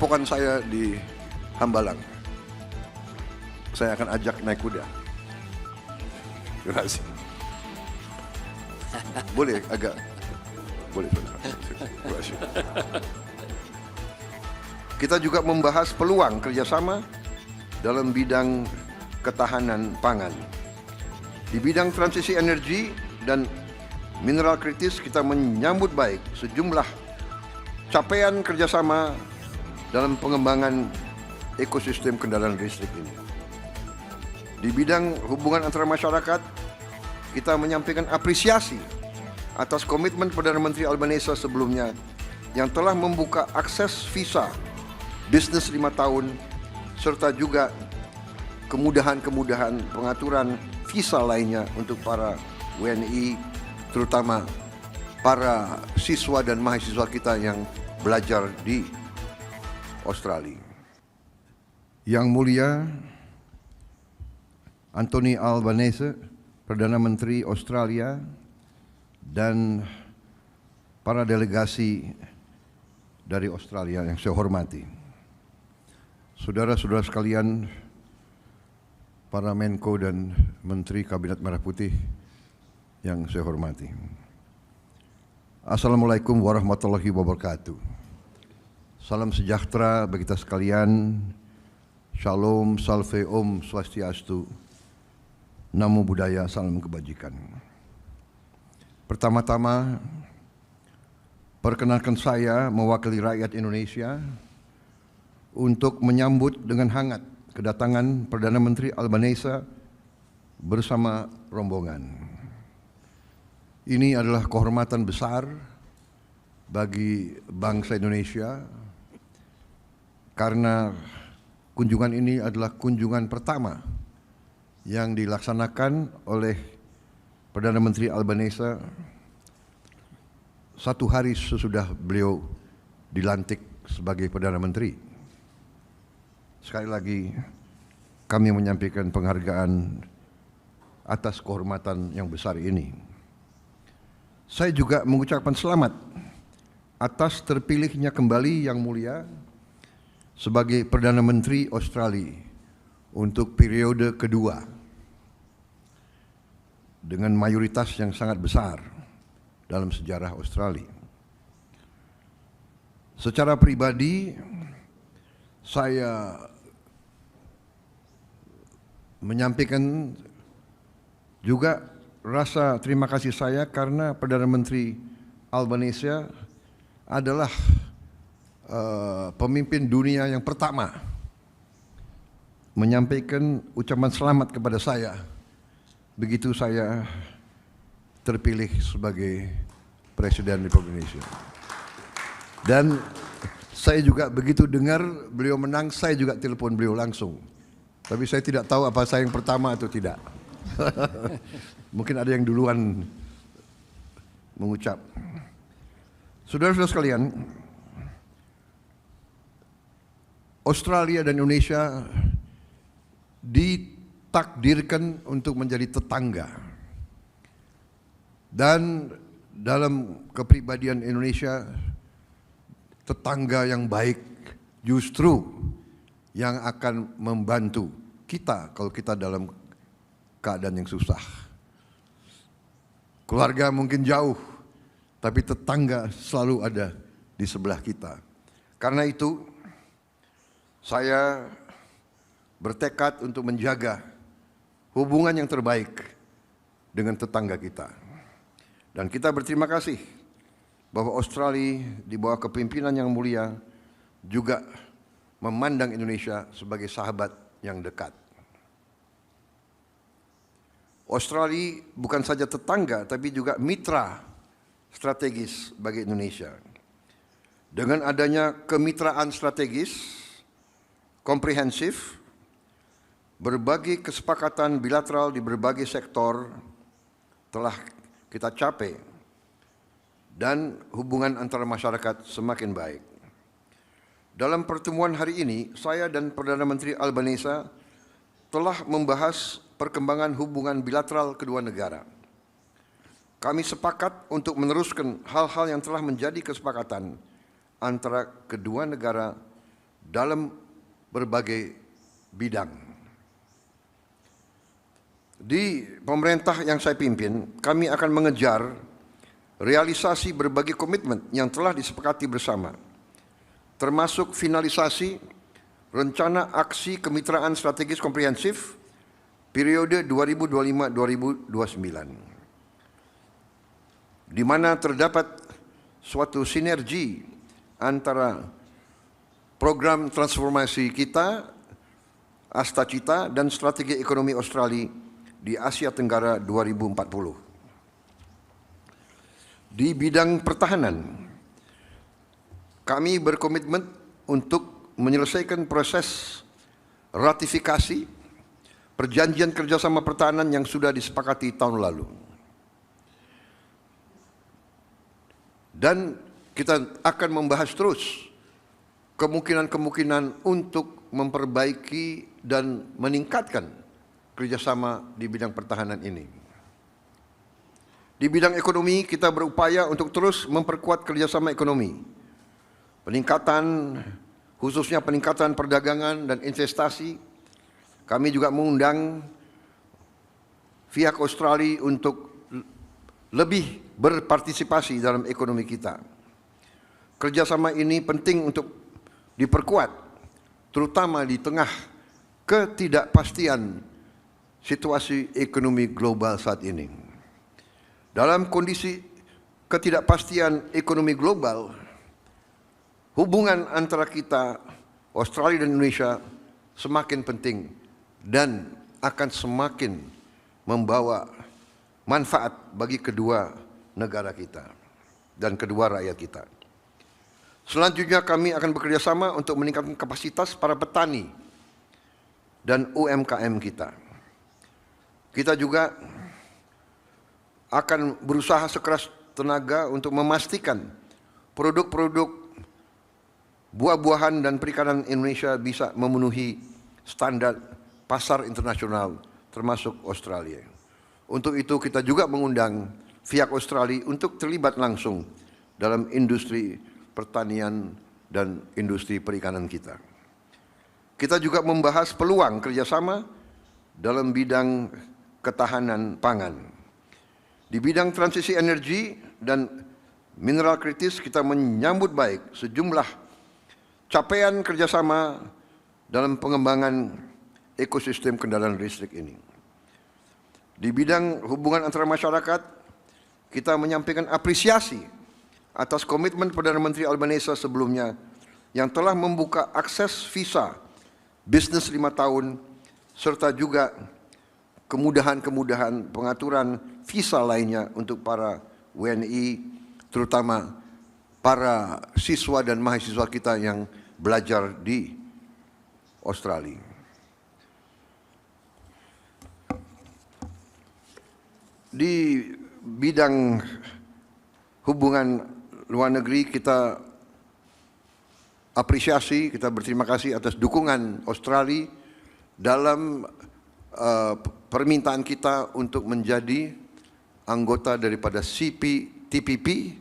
padepokan saya di Hambalang. Saya akan ajak naik kuda. Terima kasih. Boleh agak, boleh. Terima kasih. Kita juga membahas peluang kerjasama dalam bidang ketahanan pangan. Di bidang transisi energi dan mineral kritis, kita menyambut baik sejumlah capaian kerjasama dalam pengembangan ekosistem kendaraan listrik ini. Di bidang hubungan antara masyarakat, kita menyampaikan apresiasi atas komitmen Perdana Menteri Albanese sebelumnya yang telah membuka akses visa bisnis 5 tahun serta juga kemudahan-kemudahan pengaturan visa lainnya untuk para WNI, terutama para siswa dan mahasiswa kita yang belajar di Australia. Yang mulia Anthony Albanese, Perdana Menteri Australia, dan para delegasi dari Australia yang saya hormati. Saudara-saudara sekalian, para Menko dan Menteri Kabinet Merah Putih yang saya hormati. Assalamualaikum warahmatullahi wabarakatuh. Salam sejahtera bagi kita sekalian. Shalom, salve, om, swastiastu. Namo Buddhaya, salam kebajikan. Pertama-tama, perkenalkan saya mewakili rakyat Indonesia untuk menyambut dengan hangat kedatangan Perdana Menteri Albanese bersama rombongan. Ini adalah kehormatan besar bagi bangsa Indonesia karena kunjungan ini adalah kunjungan pertama yang dilaksanakan oleh Perdana Menteri Albanese 1 hari sesudah beliau dilantik sebagai Perdana Menteri. Sekali lagi kami menyampaikan penghargaan atas kehormatan yang besar ini. Saya juga mengucapkan selamat atas terpilihnya kembali Yang Mulia sebagai Perdana Menteri Australia untuk periode kedua dengan mayoritas yang sangat besar dalam sejarah Australia. Secara pribadi, saya menyampaikan juga rasa terima kasih saya karena Perdana Menteri Albanese adalah pemimpin dunia yang pertama menyampaikan ucapan selamat kepada saya begitu saya terpilih sebagai Presiden Republik Indonesia. Dan saya juga begitu dengar beliau menang, saya juga telepon beliau langsung. Tapi saya tidak tahu apa saya yang pertama atau tidak. Mungkin ada yang duluan mengucap. Saudara-saudara sekalian, Australia dan Indonesia ditakdirkan untuk menjadi tetangga. Dan dalam kepribadian Indonesia, tetangga yang baik justru yang akan membantu kita kalau kita dalam keadaan yang susah. Keluarga mungkin jauh, tapi tetangga selalu ada di sebelah kita. Karena itu, saya bertekad untuk menjaga hubungan yang terbaik dengan tetangga kita. Dan kita berterima kasih bahwa Australia di bawah kepemimpinan Yang Mulia juga memandang Indonesia sebagai sahabat yang dekat. Australia bukan saja tetangga tapi juga mitra strategis bagi Indonesia. Dengan adanya kemitraan strategis, komprehensif, berbagai kesepakatan bilateral di berbagai sektor telah kita capai dan hubungan antara masyarakat semakin baik. Dalam pertemuan hari ini, saya dan Perdana Menteri Albanese telah membahas perkembangan hubungan bilateral kedua negara. Kami sepakat untuk meneruskan hal-hal yang telah menjadi kesepakatan antara kedua negara dalam berbagai bidang. Di pemerintah yang saya pimpin, kami akan mengejar realisasi berbagai komitmen yang telah disepakati bersama, termasuk finalisasi Rencana Aksi Kemitraan Strategis Komprehensif periode 2025-2029, di mana terdapat suatu sinergi antara program transformasi kita, Astacita, dan strategi ekonomi Australia di Asia Tenggara 2040. Di bidang pertahanan, kami berkomitmen untuk menyelesaikan proses ratifikasi perjanjian kerjasama pertahanan yang sudah disepakati tahun lalu. Dan kita akan membahas terus kemungkinan-kemungkinan untuk memperbaiki dan meningkatkan kerjasama di bidang pertahanan ini. Di bidang ekonomi, kita berupaya untuk terus memperkuat kerjasama ekonomi, khususnya peningkatan perdagangan dan investasi. Kami juga mengundang pihak Australia untuk lebih berpartisipasi dalam ekonomi kita. Kerjasama ini penting untuk diperkuat, terutama di tengah ketidakpastian situasi ekonomi global saat ini. Dalam kondisi ketidakpastian ekonomi global, hubungan antara kita, Australia dan Indonesia, semakin penting dan akan semakin membawa manfaat bagi kedua negara kita dan kedua rakyat kita. Selanjutnya kami akan bekerjasama untuk meningkatkan kapasitas para petani dan UMKM kita. Kita juga akan berusaha sekeras tenaga untuk memastikan produk-produk buah-buahan dan perikanan Indonesia bisa memenuhi standar pasar internasional termasuk Australia. Untuk itu kita juga mengundang pihak Australia untuk terlibat langsung dalam industri pertanian dan industri perikanan kita. Kita juga membahas peluang kerjasama dalam bidang ketahanan pangan. Di bidang transisi energi dan mineral kritis, kita menyambut baik sejumlah capaian kerjasama dalam pengembangan ekosistem kendaraan listrik ini. Di bidang hubungan antara masyarakat, kita menyampaikan apresiasi atas komitmen Perdana Menteri Albanese sebelumnya yang telah membuka akses visa bisnis 5 tahun serta juga kemudahan-kemudahan pengaturan visa lainnya untuk para WNI, terutama para siswa dan mahasiswa kita yang belajar di Australia. Di bidang hubungan luar negeri, kita apresiasi, kita berterima kasih atas dukungan Australia dalam permintaan kita untuk menjadi anggota daripada CPTPP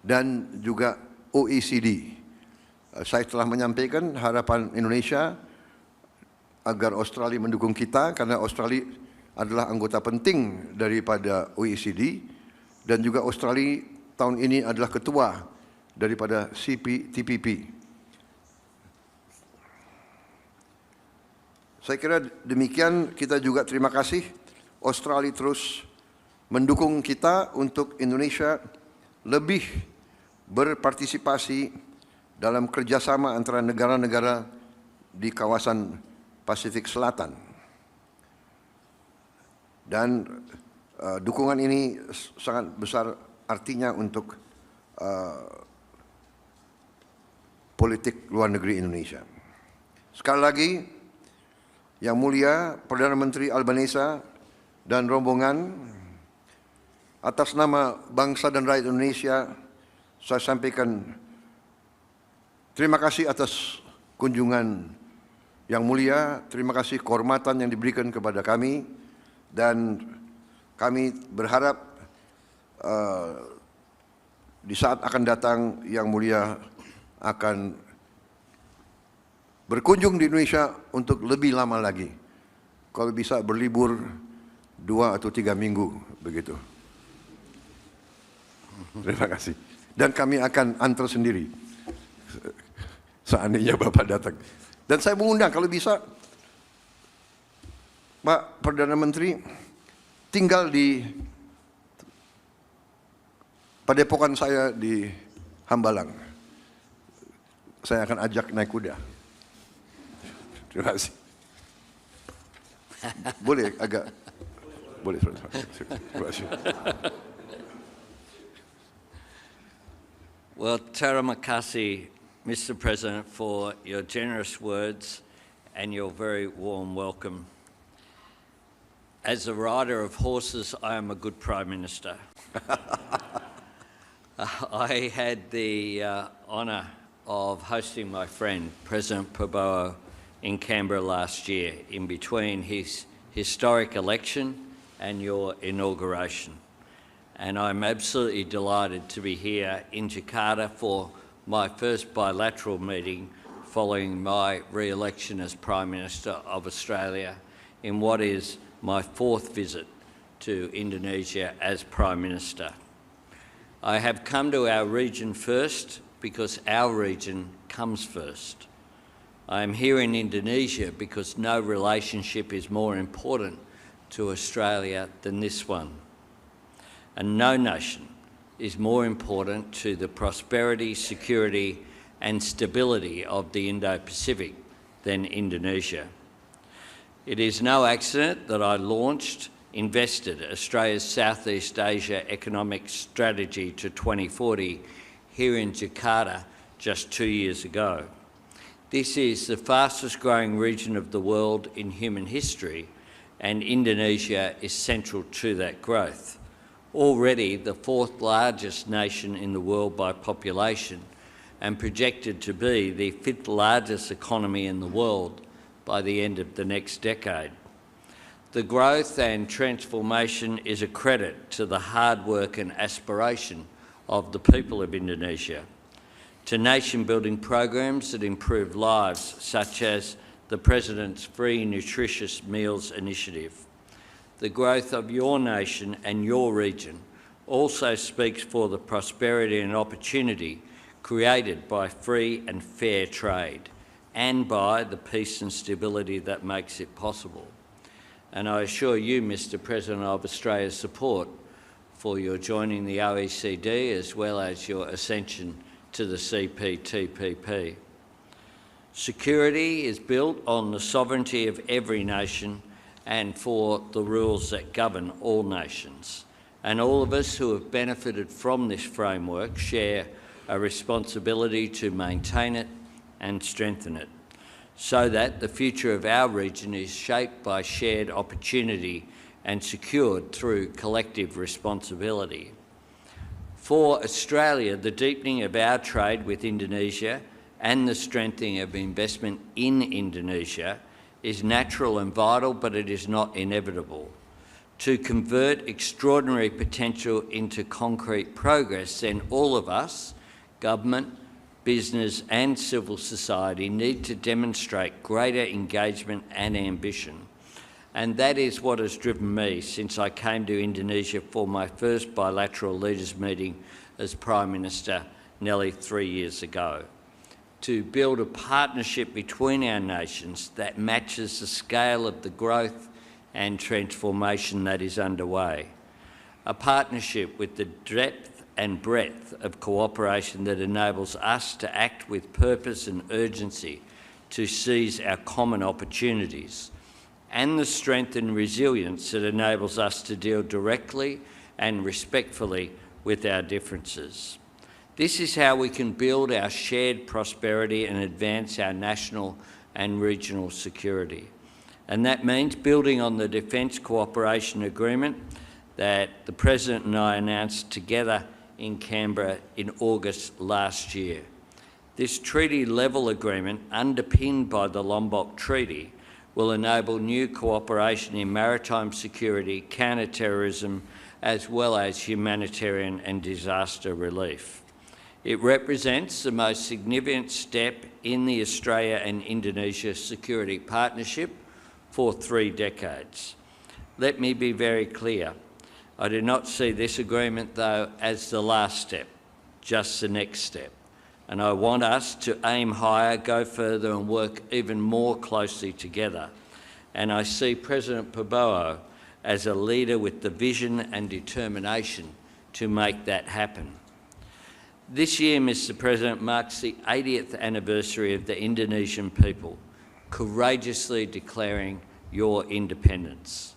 dan juga OECD. Saya telah menyampaikan harapan Indonesia agar Australia mendukung kita, karena Australia adalah anggota penting daripada OECD dan juga Australia tahun ini adalah ketua daripada CPTPP. Saya kira demikian. Kita juga terima kasih Australia terus mendukung kita untuk Indonesia lebih berpartisipasi dalam kerjasama antara negara-negara di kawasan Pasifik Selatan. Dan dukungan ini sangat besar artinya untuk politik luar negeri Indonesia. Sekali lagi, Yang Mulia Perdana Menteri Albanese dan rombongan, atas nama bangsa dan rakyat Indonesia, saya sampaikan terima kasih atas kunjungan Yang Mulia, terima kasih kehormatan yang diberikan kepada kami, dan kami berharap di saat akan datang Yang Mulia akan berkunjung di Indonesia untuk lebih lama lagi. Kalau bisa berlibur 2 atau 3 minggu, begitu. Terima kasih. Dan kami akan antar sendiri, seandainya Bapak datang. Dan saya mengundang, kalau bisa, Pak Perdana Menteri tinggal di padepokan saya di Hambalang. Saya akan ajak naik kuda. Terima kasih. Boleh agak, boleh. Terima kasih. Well, terima kasih, Mr. President, for your generous words and your very warm welcome. As a rider of horses, I am a good Prime Minister. I had the honour of hosting my friend, President Prabowo, in Canberra last year, in between his historic election and your inauguration. And I'm absolutely delighted to be here in Jakarta for my first bilateral meeting following my re-election as Prime Minister of Australia in what is my 4th visit to Indonesia as Prime Minister. I have come to our region first because our region comes first. I am here in Indonesia because no relationship is more important to Australia than this one. And no nation is more important to the prosperity, security and stability of the Indo-Pacific than Indonesia. It is no accident that I invested Australia's Southeast Asia Economic Strategy to 2040 here in Jakarta just 2 years ago. This is the fastest growing region of the world in human history, and Indonesia is central to that growth. Already the 4th largest nation in the world by population and projected to be the 5th largest economy in the world by the end of the next decade. The growth and transformation is a credit to the hard work and aspiration of the people of Indonesia, to nation-building programs that improve lives, such as the President's Free Nutritious Meals Initiative. The growth of your nation and your region also speaks for the prosperity and opportunity created by free and fair trade, and by the peace and stability that makes it possible. And I assure you, Mr. President, of Australia's support for your joining the OECD as well as your ascension to the CPTPP. Security is built on the sovereignty of every nation and for the rules that govern all nations. And all of us who have benefited from this framework share a responsibility to maintain it and strengthen it, so that the future of our region is shaped by shared opportunity and secured through collective responsibility. For Australia, the deepening of our trade with Indonesia and the strengthening of investment in Indonesia is natural and vital, but it is not inevitable. To convert extraordinary potential into concrete progress, then all of us, government, business and civil society, need to demonstrate greater engagement and ambition. And that is what has driven me since I came to Indonesia for my first bilateral leaders meeting as Prime Minister nearly 3 years ago, to build a partnership between our nations that matches the scale of the growth and transformation that is underway. A partnership with the depth and breadth of cooperation that enables us to act with purpose and urgency to seize our common opportunities, and the strength and resilience that enables us to deal directly and respectfully with our differences. This is how we can build our shared prosperity and advance our national and regional security. And that means building on the Defence Cooperation Agreement that the President and I announced together in Canberra in August last year. This treaty-level agreement, underpinned by the Lombok Treaty, will enable new cooperation in maritime security, counter-terrorism, as well as humanitarian and disaster relief. It represents the most significant step in the Australia and Indonesia security partnership for 3 decades. Let me be very clear. I do not see this agreement, though, as the last step, just the next step. And I want us to aim higher, go further and work even more closely together. And I see President Prabowo as a leader with the vision and determination to make that happen. This year, Mr. President, marks the 80th anniversary of the Indonesian people courageously declaring your independence.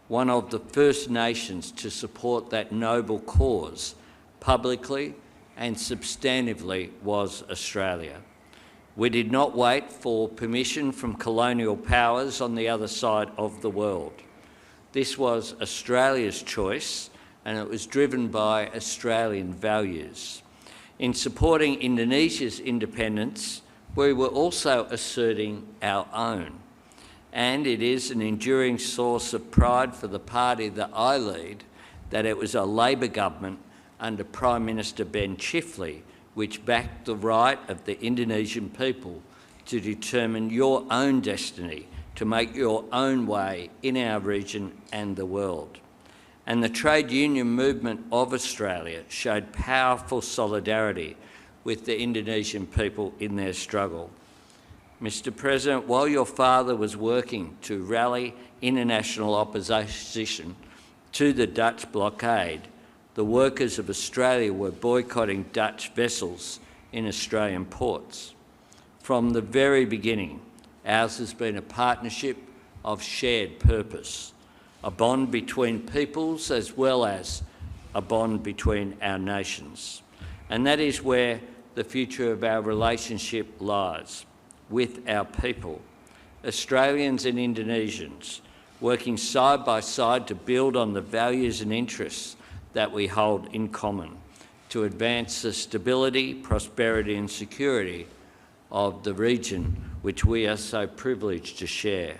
One of the first nations to support that noble cause publicly and substantively was Australia. We did not wait for permission from colonial powers on the other side of the world. This was Australia's choice, and it was driven by Australian values. In supporting Indonesia's independence, we were also asserting our own. And it is an enduring source of pride for the party that I lead that it was a Labor government under Prime Minister Ben Chifley which backed the right of the Indonesian people to determine your own destiny, to make your own way in our region and the world. And the trade union movement of Australia showed powerful solidarity with the Indonesian people in their struggle. Mr. President, while your father was working to rally international opposition to the Dutch blockade, the workers of Australia were boycotting Dutch vessels in Australian ports. From the very beginning, ours has been a partnership of shared purpose, a bond between peoples as well as a bond between our nations. And that is where the future of our relationship lies, with our people, Australians and Indonesians, working side by side to build on the values and interests that we hold in common, to advance the stability, prosperity and security of the region which we are so privileged to share.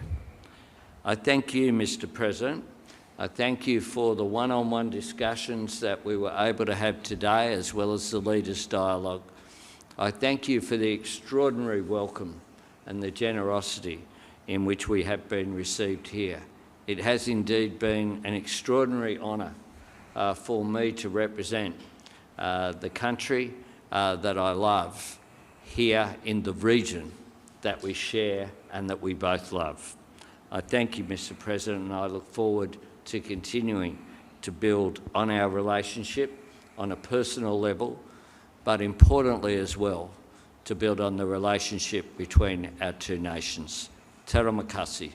I thank you, Mr. President. I thank you for the one-on-one discussions that we were able to have today, as well as the Leaders' Dialogue. I thank you for the extraordinary welcome and the generosity in which we have been received here. It has indeed been an extraordinary honour for me to represent the country that I love here in the region that we share and that we both love. I thank you, Mr. President, and I look forward to continuing to build on our relationship on a personal level, but importantly as well, to build on the relationship between our two nations. Terima kasih.